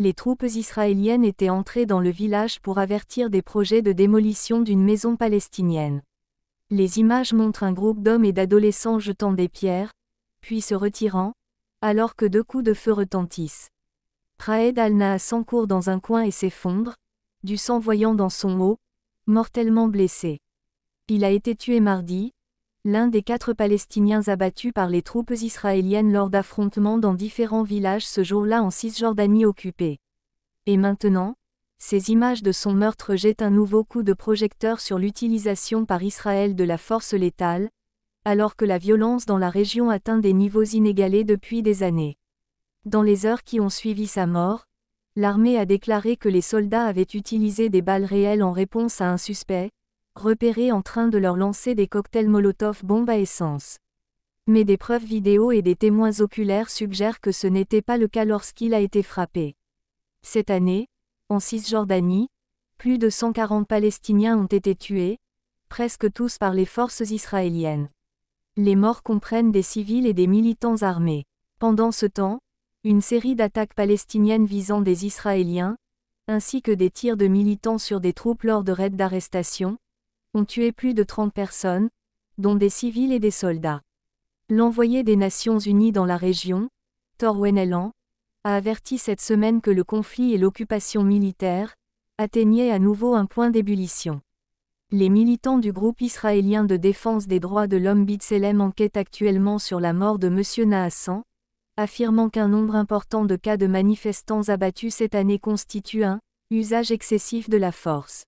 les troupes israéliennes étaient entrées dans le village pour avertir des projets de démolition d'une maison palestinienne. Les images montrent un groupe d'hommes et d'adolescents jetant des pierres, puis se retirant, alors que 2 coups de feu retentissent. Raed al-Nahassan court dans un coin et s'effondre, du sang voyant dans son haut, mortellement blessé. Il a été tué mardi, l'un des 4 Palestiniens abattus par les troupes israéliennes lors d'affrontements dans différents villages ce jour-là en Cisjordanie occupée. Et maintenant, ces images de son meurtre jettent un nouveau coup de projecteur sur l'utilisation par Israël de la force létale, alors que la violence dans la région atteint des niveaux inégalés depuis des années. Dans les heures qui ont suivi sa mort, l'armée a déclaré que les soldats avaient utilisé des balles réelles en réponse à un suspect, repéré en train de leur lancer des cocktails Molotov bombes à essence. Mais des preuves vidéo et des témoins oculaires suggèrent que ce n'était pas le cas lorsqu'il a été frappé. Cette année, en Cisjordanie, plus de 140 Palestiniens ont été tués, presque tous par les forces israéliennes. Les morts comprennent des civils et des militants armés. Pendant ce temps, une série d'attaques palestiniennes visant des Israéliens, ainsi que des tirs de militants sur des troupes lors de raids d'arrestation, ont tué plus de 30 personnes, dont des civils et des soldats. L'envoyé des Nations Unies dans la région, Tor Wenneland, a averti cette semaine que le conflit et l'occupation militaire atteignaient à nouveau un point d'ébullition. Les militants du groupe israélien de défense des droits de l'homme B'Tselem enquêtent actuellement sur la mort de M. Nahassan, affirmant qu'un nombre important de cas de manifestants abattus cette année constitue un usage excessif de la force.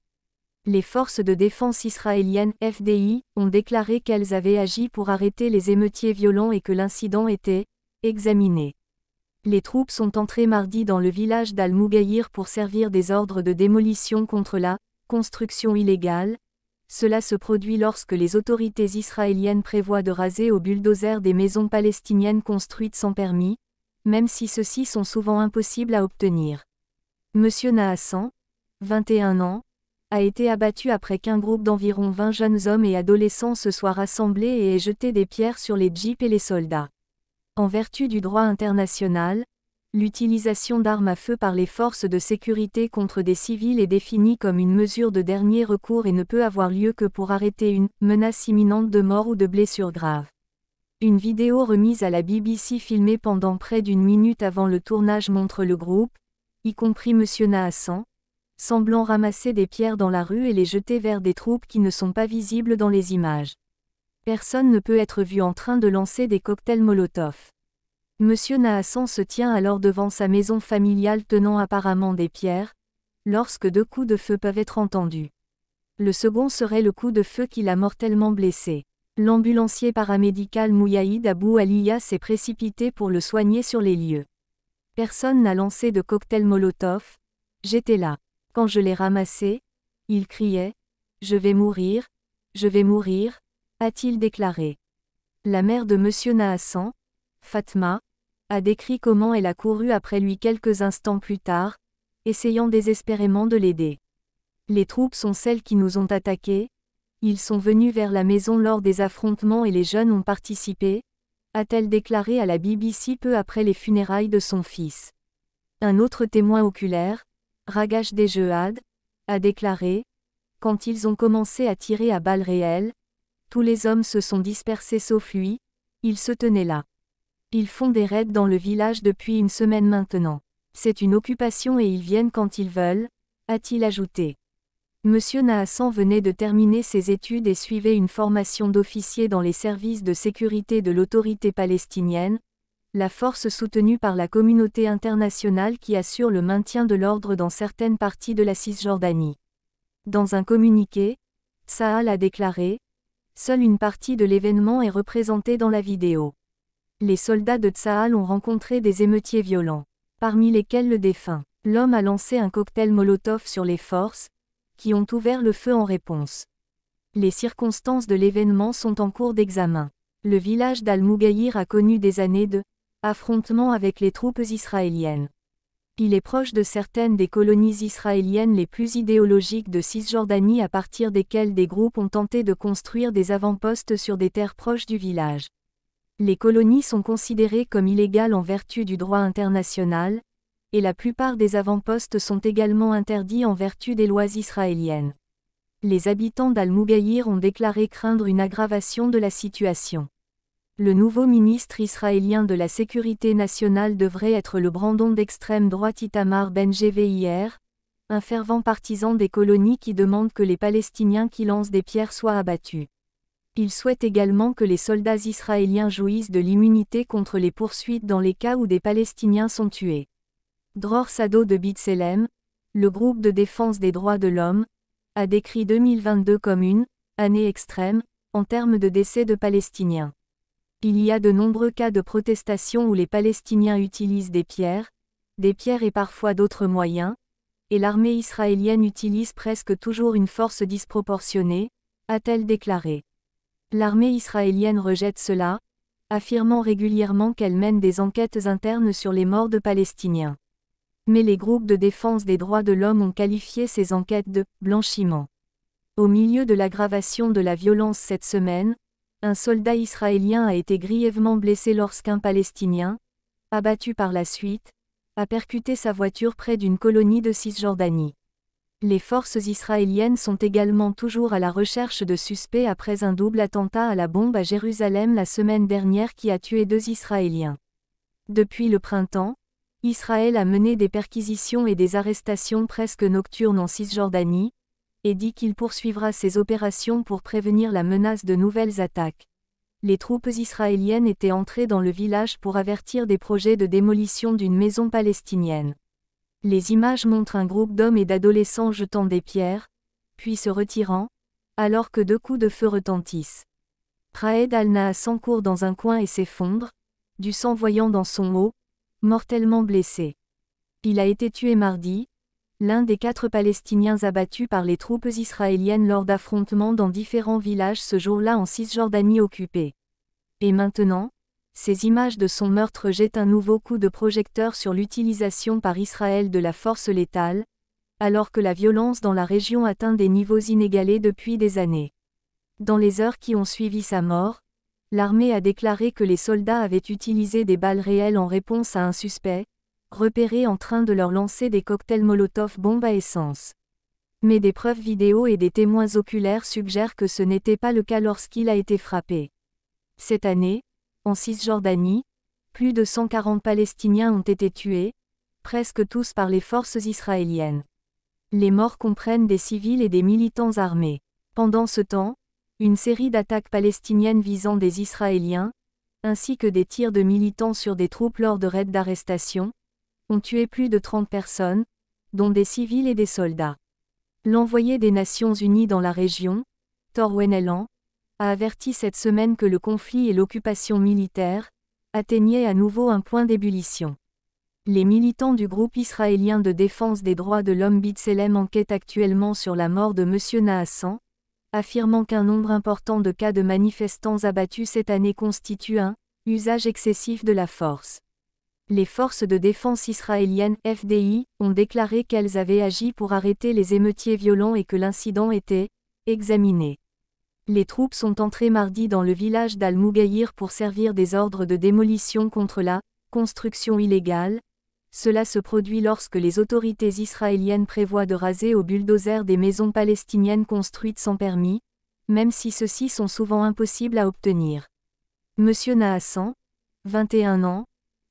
Les forces de défense israéliennes FDI ont déclaré qu'elles avaient agi pour arrêter les émeutiers violents et que l'incident était examiné. Les troupes sont entrées mardi dans le village d'Al-Mugayir pour servir des ordres de démolition contre la construction illégale. Cela se produit lorsque les autorités israéliennes prévoient de raser au bulldozer des maisons palestiniennes construites sans permis, même si ceux-ci sont souvent impossibles à obtenir. M. Nahassan, 21 ans, a été abattu après qu'un groupe d'environ 20 jeunes hommes et adolescents se soit rassemblé et ait jeté des pierres sur les jeeps et les soldats. En vertu du droit international, l'utilisation d'armes à feu par les forces de sécurité contre des civils est définie comme une mesure de dernier recours et ne peut avoir lieu que pour arrêter une menace imminente de mort ou de blessure grave. Une vidéo remise à la BBC filmée pendant près d'une minute avant le tournage montre le groupe, y compris M. Nahassan, semblant ramasser des pierres dans la rue et les jeter vers des troupes qui ne sont pas visibles dans les images. Personne ne peut être vu en train de lancer des cocktails Molotov. M. Nahassan se tient alors devant sa maison familiale tenant apparemment des pierres, lorsque 2 coups de feu peuvent être entendus. Le second serait le coup de feu qui l'a mortellement blessé. L'ambulancier paramédical Mouyaïd Abou Aliya s'est précipité pour le soigner sur les lieux. Personne n'a lancé de cocktail Molotov, j'étais là. Quand je l'ai ramassé, il criait « Je vais mourir, a-t-il déclaré. La mère de M. Nahassan, Fatma, a décrit comment elle a couru après lui quelques instants plus tard, essayant désespérément de l'aider. Les troupes sont celles qui nous ont attaqués, ils sont venus vers la maison lors des affrontements et les jeunes ont participé, a-t-elle déclaré à la BBC peu après les funérailles de son fils. Un autre témoin oculaire, Ragash Dejehad, a déclaré « Quand ils ont commencé à tirer à balles réelles, tous les hommes se sont dispersés sauf lui, il se tenait là. Ils font des raids dans le village depuis une semaine maintenant. C'est une occupation et ils viennent quand ils veulent, a-t-il ajouté. M. Nahassan venait de terminer ses études et suivait une formation d'officier dans les services de sécurité de l'autorité palestinienne, la force soutenue par la communauté internationale qui assure le maintien de l'ordre dans certaines parties de la Cisjordanie. Dans un communiqué, Tsahal a déclaré « Seule une partie de l'événement est représentée dans la vidéo. Les soldats de Tsahal ont rencontré des émeutiers violents, parmi lesquels le défunt. L'homme a lancé un cocktail Molotov sur les forces, qui ont ouvert le feu en réponse. Les circonstances de l'événement sont en cours d'examen. Le village d'Al-Mugayir a connu des années de affrontements avec les troupes israéliennes. Il est proche de certaines des colonies israéliennes les plus idéologiques de Cisjordanie à partir desquelles des groupes ont tenté de construire des avant-postes sur des terres proches du village. Les colonies sont considérées comme illégales en vertu du droit international, et la plupart des avant-postes sont également interdits en vertu des lois israéliennes. Les habitants d'Al-Mougaïr ont déclaré craindre une aggravation de la situation. Le nouveau ministre israélien de la Sécurité nationale devrait être le brandon d'extrême droite Itamar Ben-Gvir, un fervent partisan des colonies qui demande que les Palestiniens qui lancent des pierres soient abattus. Il souhaite également que les soldats israéliens jouissent de l'immunité contre les poursuites dans les cas où des Palestiniens sont tués. Dror Sado de B'Tselem, le groupe de défense des droits de l'homme, a décrit 2022 comme une année extrême en termes de décès de Palestiniens. Il y a de nombreux cas de protestation où les Palestiniens utilisent des pierres et parfois d'autres moyens, et l'armée israélienne utilise presque toujours une force disproportionnée, a-t-elle déclaré. L'armée israélienne rejette cela, affirmant régulièrement qu'elle mène des enquêtes internes sur les morts de Palestiniens. Mais les groupes de défense des droits de l'homme ont qualifié ces enquêtes de « blanchiment ». Au milieu de l'aggravation de la violence cette semaine, un soldat israélien a été grièvement blessé lorsqu'un Palestinien, abattu par la suite, a percuté sa voiture près d'une colonie de Cisjordanie. Les forces israéliennes sont également toujours à la recherche de suspects après un double attentat à la bombe à Jérusalem la semaine dernière qui a tué 2 Israéliens. Depuis le printemps, Israël a mené des perquisitions et des arrestations presque nocturnes en Cisjordanie, et dit qu'il poursuivra ses opérations pour prévenir la menace de nouvelles attaques. Les troupes israéliennes étaient entrées dans le village pour avertir des projets de démolition d'une maison palestinienne. Les images montrent un groupe d'hommes et d'adolescents jetant des pierres, puis se retirant, alors que 2 coups de feu retentissent. Raed al-Nahassan court dans un coin et s'effondre, du sang voyant dans son haut, mortellement blessé. Il a été tué mardi, l'un des 4 Palestiniens abattus par les troupes israéliennes lors d'affrontements dans différents villages ce jour-là en Cisjordanie occupée. Et maintenant, ces images de son meurtre jettent un nouveau coup de projecteur sur l'utilisation par Israël de la force létale, alors que la violence dans la région atteint des niveaux inégalés depuis des années. Dans les heures qui ont suivi sa mort, l'armée a déclaré que les soldats avaient utilisé des balles réelles en réponse à un suspect, repéré en train de leur lancer des cocktails Molotov bombes à essence. Mais des preuves vidéo et des témoins oculaires suggèrent que ce n'était pas le cas lorsqu'il a été frappé. Cette année, en Cisjordanie, plus de 140 Palestiniens ont été tués, presque tous par les forces israéliennes. Les morts comprennent des civils et des militants armés. Pendant ce temps, une série d'attaques palestiniennes visant des Israéliens, ainsi que des tirs de militants sur des troupes lors de raids d'arrestation, ont tué plus de 30 personnes, dont des civils et des soldats. L'envoyé des Nations Unies dans la région, Tor Wenneland, a averti cette semaine que le conflit et l'occupation militaire atteignaient à nouveau un point d'ébullition. Les militants du groupe israélien de défense des droits de l'homme B'Tselem enquêtent actuellement sur la mort de M. Nahassan, affirmant qu'un nombre important de cas de manifestants abattus cette année constitue un usage excessif de la force. Les forces de défense israéliennes FDI ont déclaré qu'elles avaient agi pour arrêter les émeutiers violents et que l'incident était examiné. Les troupes sont entrées mardi dans le village d'Al-Mougaïr pour servir des ordres de démolition contre la construction illégale. Cela se produit lorsque les autorités israéliennes prévoient de raser au bulldozer des maisons palestiniennes construites sans permis, même si ceux-ci sont souvent impossibles à obtenir. M. Nahassan, 21 ans,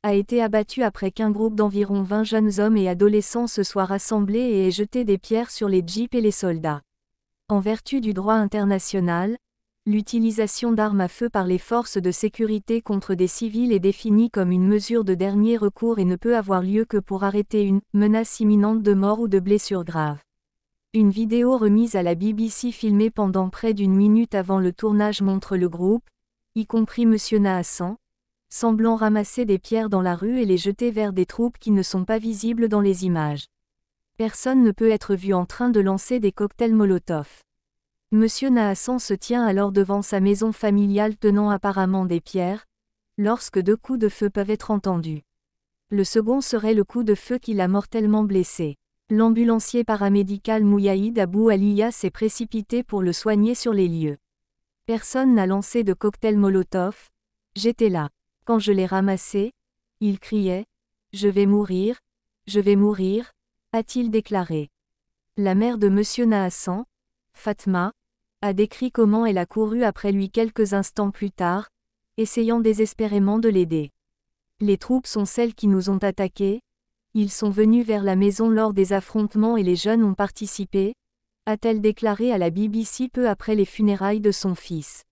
a été abattu après qu'un groupe d'environ 20 jeunes hommes et adolescents se soit rassemblé et ait jeté des pierres sur les jeeps et les soldats. En vertu du droit international, l'utilisation d'armes à feu par les forces de sécurité contre des civils est définie comme une mesure de dernier recours et ne peut avoir lieu que pour arrêter une menace imminente de mort ou de blessure grave. Une vidéo remise à la BBC filmée pendant près d'1 minute avant le tournage montre le groupe, y compris M. Nahassan, semblant ramasser des pierres dans la rue et les jeter vers des troupes qui ne sont pas visibles dans les images. Personne ne peut être vu en train de lancer des cocktails Molotov. M. Nahassan se tient alors devant sa maison familiale tenant apparemment des pierres, lorsque 2 coups de feu peuvent être entendus. Le second serait le coup de feu qui l'a mortellement blessé. L'ambulancier paramédical Mouyaïd Abou Aliya s'est précipité pour le soigner sur les lieux. Personne n'a lancé de cocktail Molotov, j'étais là. Quand je l'ai ramassé, il criait « Je vais mourir », Je vais mourir, a-t-il déclaré. La mère de M. Nahassan, Fatma, a décrit comment elle a couru après lui quelques instants plus tard, essayant désespérément de l'aider. Les troupes sont celles qui nous ont attaqués, ils sont venus vers la maison lors des affrontements et les jeunes ont participé, a-t-elle déclaré à la BBC peu après les funérailles de son fils.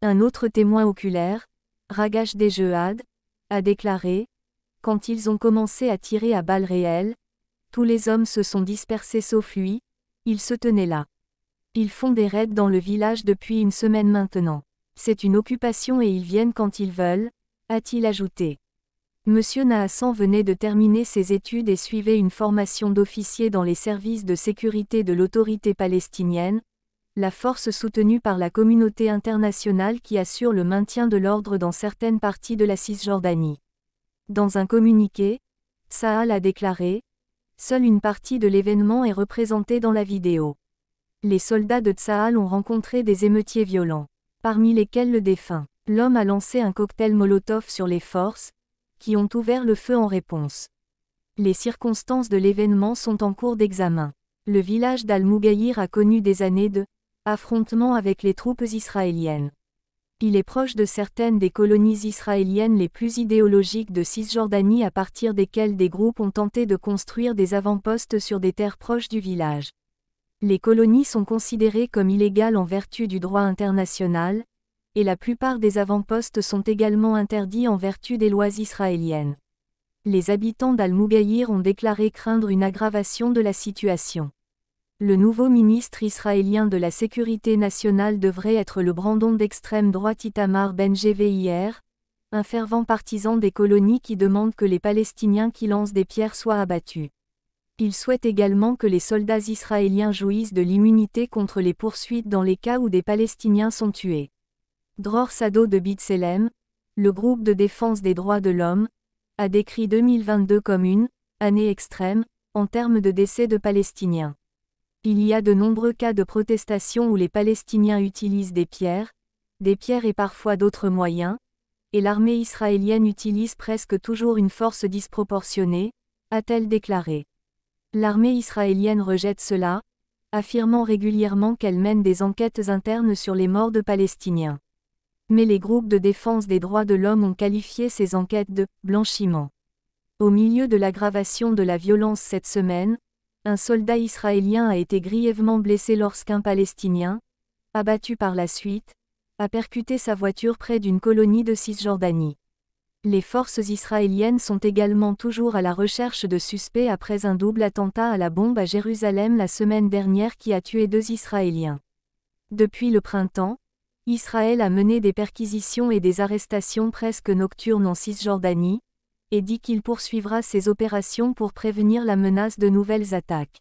Un autre témoin oculaire, Ragash Dejehad, a déclaré « Quand ils ont commencé à tirer à balles réelles, tous les hommes se sont dispersés sauf lui, il se tenait là. Ils font des raids dans le village depuis une semaine maintenant. C'est une occupation et ils viennent quand ils veulent », a-t-il ajouté. Monsieur Nahassan venait de terminer ses études et suivait une formation d'officier dans les services de sécurité de l'autorité palestinienne, la force soutenue par la communauté internationale qui assure le maintien de l'ordre dans certaines parties de la Cisjordanie. Dans un communiqué, Tsahal a déclaré « Seule une partie de l'événement est représentée dans la vidéo. Les soldats de Tsahal ont rencontré des émeutiers violents, parmi lesquels le défunt. L'homme a lancé un cocktail Molotov sur les forces, qui ont ouvert le feu en réponse. Les circonstances de l'événement sont en cours d'examen. Le village d'Al-Mugayir a connu des années de affrontements avec les troupes israéliennes. Il est proche de certaines des colonies israéliennes les plus idéologiques de Cisjordanie à partir desquelles des groupes ont tenté de construire des avant-postes sur des terres proches du village. Les colonies sont considérées comme illégales en vertu du droit international, et la plupart des avant-postes sont également interdits en vertu des lois israéliennes. Les habitants d'Al-Mugayir ont déclaré craindre une aggravation de la situation. Le nouveau ministre israélien de la Sécurité nationale devrait être le brandon d'extrême droite Itamar Ben-Gvir, un fervent partisan des colonies qui demande que les Palestiniens qui lancent des pierres soient abattus. Il souhaite également que les soldats israéliens jouissent de l'immunité contre les poursuites dans les cas où des Palestiniens sont tués. Dror Sado de B'Tselem, le groupe de défense des droits de l'homme, a décrit 2022 comme une année extrême, en termes de décès de Palestiniens. Il y a de nombreux cas de protestation où les Palestiniens utilisent des pierres et parfois d'autres moyens, et l'armée israélienne utilise presque toujours une force disproportionnée, a-t-elle déclaré. L'armée israélienne rejette cela, affirmant régulièrement qu'elle mène des enquêtes internes sur les morts de Palestiniens. Mais les groupes de défense des droits de l'homme ont qualifié ces enquêtes de « blanchiment ». Au milieu de l'aggravation de la violence cette semaine, un soldat israélien a été grièvement blessé lorsqu'un Palestinien, abattu par la suite, a percuté sa voiture près d'une colonie de Cisjordanie. Les forces israéliennes sont également toujours à la recherche de suspects après un double attentat à la bombe à Jérusalem la semaine dernière qui a tué 2 Israéliens. Depuis le printemps, Israël a mené des perquisitions et des arrestations presque nocturnes en Cisjordanie, et dit qu'il poursuivra ses opérations pour prévenir la menace de nouvelles attaques.